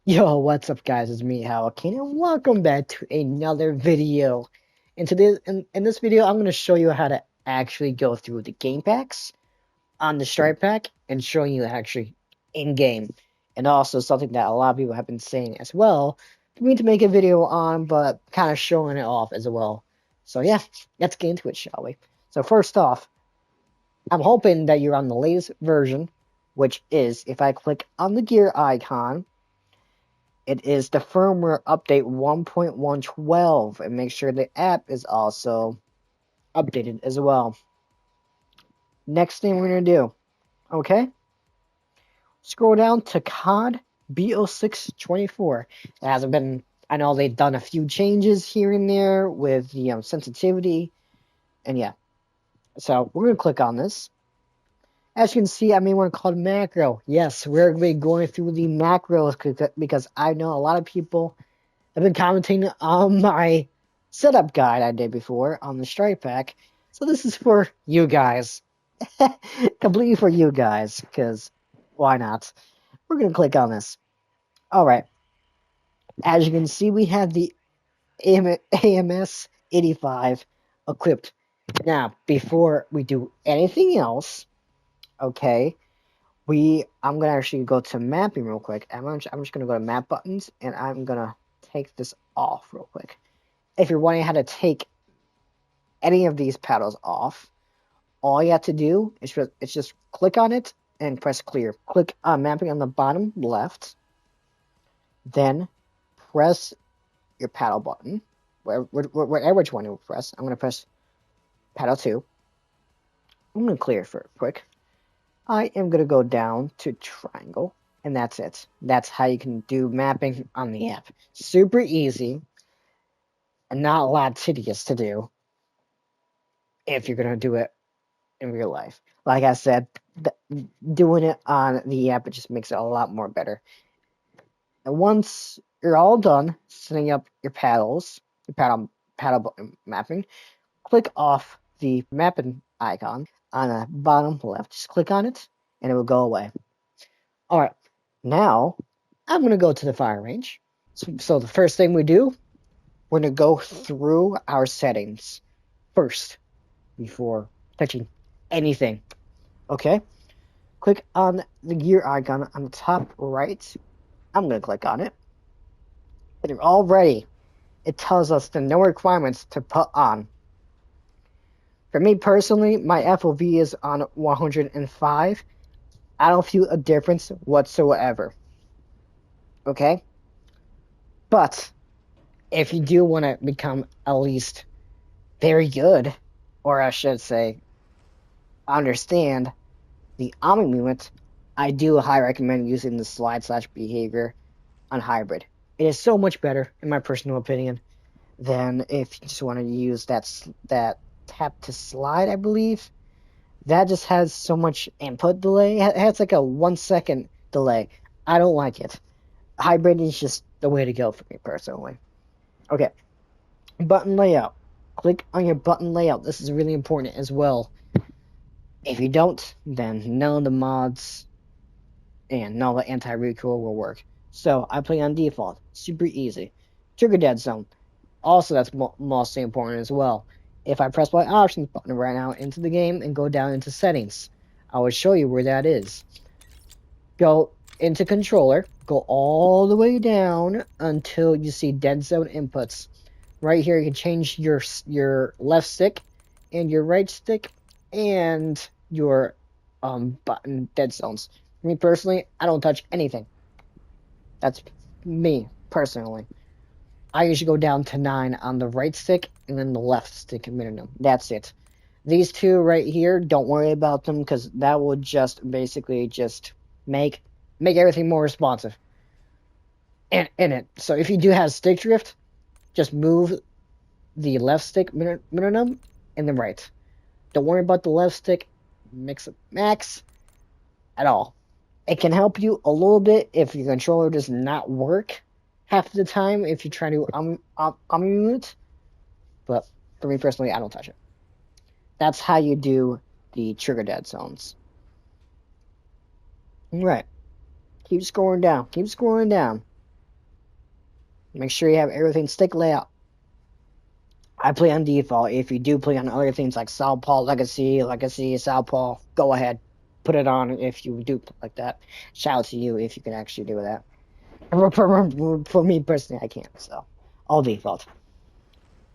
Yo, what's up guys? It's me, HowlKing, and welcome back to another video. In this video, I'm going to show you how to actually go through the game packs on the Strikepack and showing you actually in-game. And also something that a lot of people have been saying as well, for me to make a video on, but kind of showing it off as well. So yeah, let's get into it, shall we? So first off, I'm hoping that you're on the latest version, which is, if I click on the gear icon, it is the firmware update 1.112, and make sure the app is also updated as well. Next thing we're going to do, okay? Scroll down to COD B0624. It hasn't been, I know they've done a few changes here and there with the sensitivity, and yeah. So we're going to click on this. As you can see, I made one called macro. Yes, we're going to be going through the macros because I know a lot of people have been commenting on my setup guide I did before on the Strikepack. So this is for you guys. Completely for you guys, because why not? We're going to click on this. Alright. As you can see, we have the AMS 85 equipped. Now, before we do anything else, okay, I'm gonna actually go to mapping real quick. I'm just gonna go to map buttons, and I'm gonna take this off real quick. If you're wondering how to take any of these paddles off, all you have to do is just click on it and press clear. Click on mapping on the bottom left, then press your paddle button, which one you press. I'm gonna press paddle 2. I'm gonna clear for quick. I am going to go down to triangle, and that's it. That's how you can do mapping on the app. Super easy, and not a lot tedious to do if you're going to do it in real life. Like I said, doing it on the app, it just makes it a lot more better. And once you're all done setting up your paddles, your paddle button mapping, click off the mapping icon on the bottom left. Just click on it, and it will go away. Alright, now I'm going to go to the fire range. So the first thing we do, we're going to go through our settings first before touching anything. Okay? Click on the gear icon on the top right. I'm going to click on it. And already it tells us the no requirements to put on. For me personally, my FOV is on 105. I don't feel a difference whatsoever. Okay? But if you do want to become at least very good, or I should say, understand the Omni movement, I do highly recommend using the slide/behavior on hybrid. It is so much better, in my personal opinion, than if you just want to use that tap to slide, I believe. That just has so much input delay. It has like a 1-second delay. I don't like it. Hybrid is just the way to go for me personally. Okay, button layout. Click on your button layout. This is really important as well. If you don't, then none of the mods and none of the anti-recoil will work. So I play on default. Super easy. Trigger dead zone. Also, that's mostly important as well. If I press my options button right now into the game and go down into settings, I will show you where that is. Go into controller, go all the way down until you see dead zone inputs. Right here, you can change your left stick and your right stick and your button dead zones. For me personally, I don't touch anything. That's me personally. I usually go down to 9 on the right stick and then the left stick minimum. That's it. These two right here, don't worry about them because that will just basically just make everything more responsive in it. So if you do have stick drift, just move the left stick minimum and the right. Don't worry about the left stick max at all. It can help you a little bit if your controller does not work half the time if you try to it. But for me personally, I don't touch it. That's how you do the trigger dead zones. Right. Keep scrolling down. Keep scrolling down. Make sure you have everything stick layout. I play on default. If you do play on other things like Southpaw, Legacy, Southpaw, go ahead. Put it on if you do like that. Shout out to you if you can actually do that. For me personally, I can't, so all default.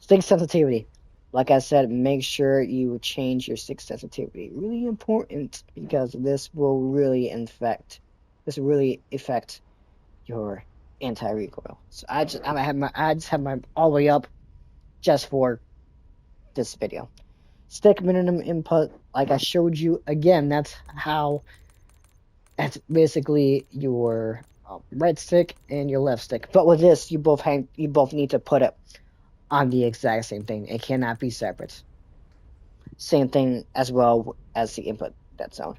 Stick sensitivity. Like I said, make sure you change your stick sensitivity. Really important because this will really affect your anti-recoil. So I just have my all the way up just for this video. Stick minimum input, like I showed you again. That's basically your right stick and your left stick. But with this, you both need to put it on the exact same thing. It cannot be separate. Same thing as well as the input dead zone.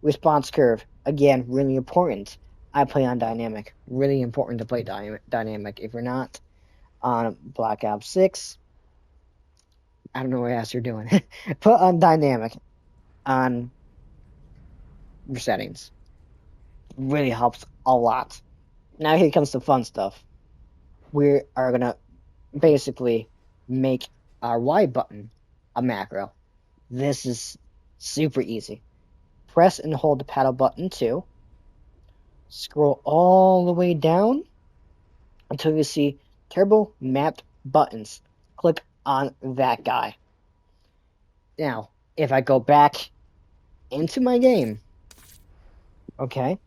Response curve, again, really important. I play on dynamic. Really important to play dynamic. If you're not on Black Ops 6, I don't know what else you're doing. Put on dynamic on your settings. Really helps a lot. Now here comes the fun stuff. We are gonna basically make our Y button a macro. This is super easy. Press and hold the paddle button too. Scroll all the way down until you see turbo mapped buttons. Click on that guy. Now, if I go back into my game, okay,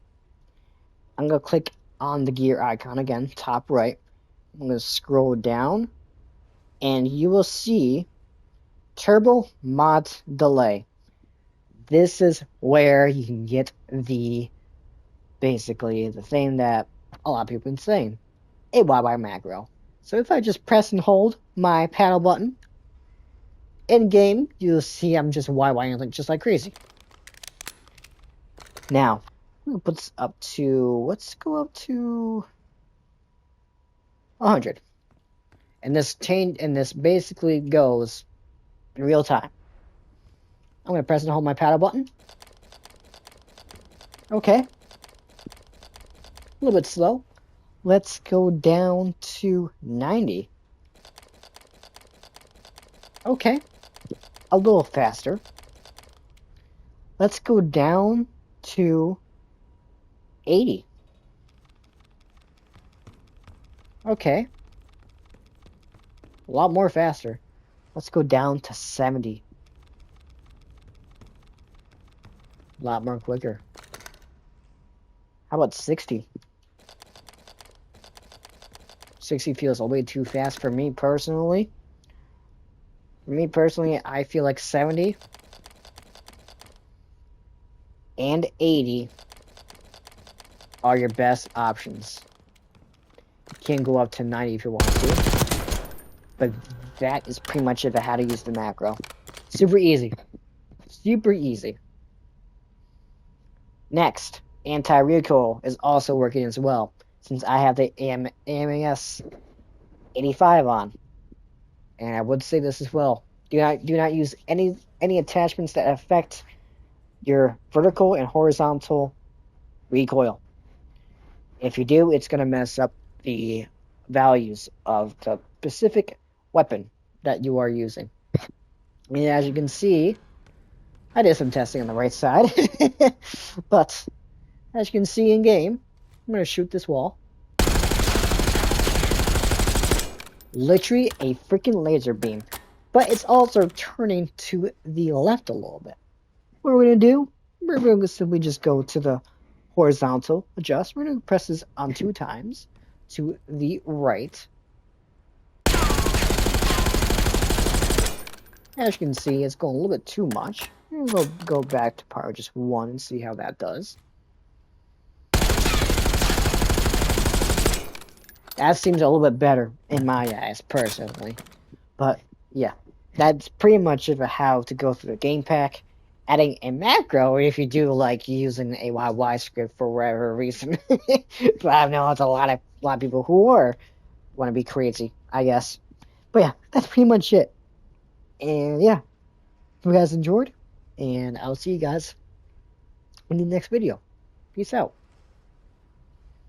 I'm going to click on the gear icon again, top right. I'm going to scroll down, and you will see turbo mod delay. This is where you can get basically the thing that a lot of people have been saying, a YY macro. So if I just press and hold my paddle button, in game, you'll see I'm just YYing just like crazy. Now, I'm gonna let's go up to 100. And this basically goes in real time. I'm gonna press and hold my paddle button. Okay. A little bit slow. Let's go down to 90. Okay. A little faster. Let's go down to 80. Okay. A lot more faster. Let's go down to 70. A lot more quicker. How about 60? 60 feels a way too fast for me personally. I feel like 70 and 80 are your best options. You can go up to 90 if you want to, but that is pretty much it for how to use the macro. Super easy. Super easy. Next, anti-recoil is also working as well, since I have the AMAS 85 on. And I would say this as well. Do not use any attachments that affect your vertical and horizontal recoil. If you do, it's going to mess up the values of the specific weapon that you are using. And as you can see, I did some testing on the right side. But as you can see in game, I'm going to shoot this wall. Literally a freaking laser beam. But it's also turning to the left a little bit. What are we going to do? We're going to simply just go to the horizontal adjust. We're going to press this on 2 times to the right. As you can see, it's going a little bit too much. We'll go back to power just 1 and see how that does. That seems a little bit better in my eyes, personally. But, yeah. That's pretty much it for how to go through the Gamepack. Adding a macro if you do like using a YY script for whatever reason. But I know it's a lot of people who want to be crazy, I guess. But yeah, that's pretty much it. And yeah, if you guys enjoyed, and I'll see you guys in the next video. Peace out.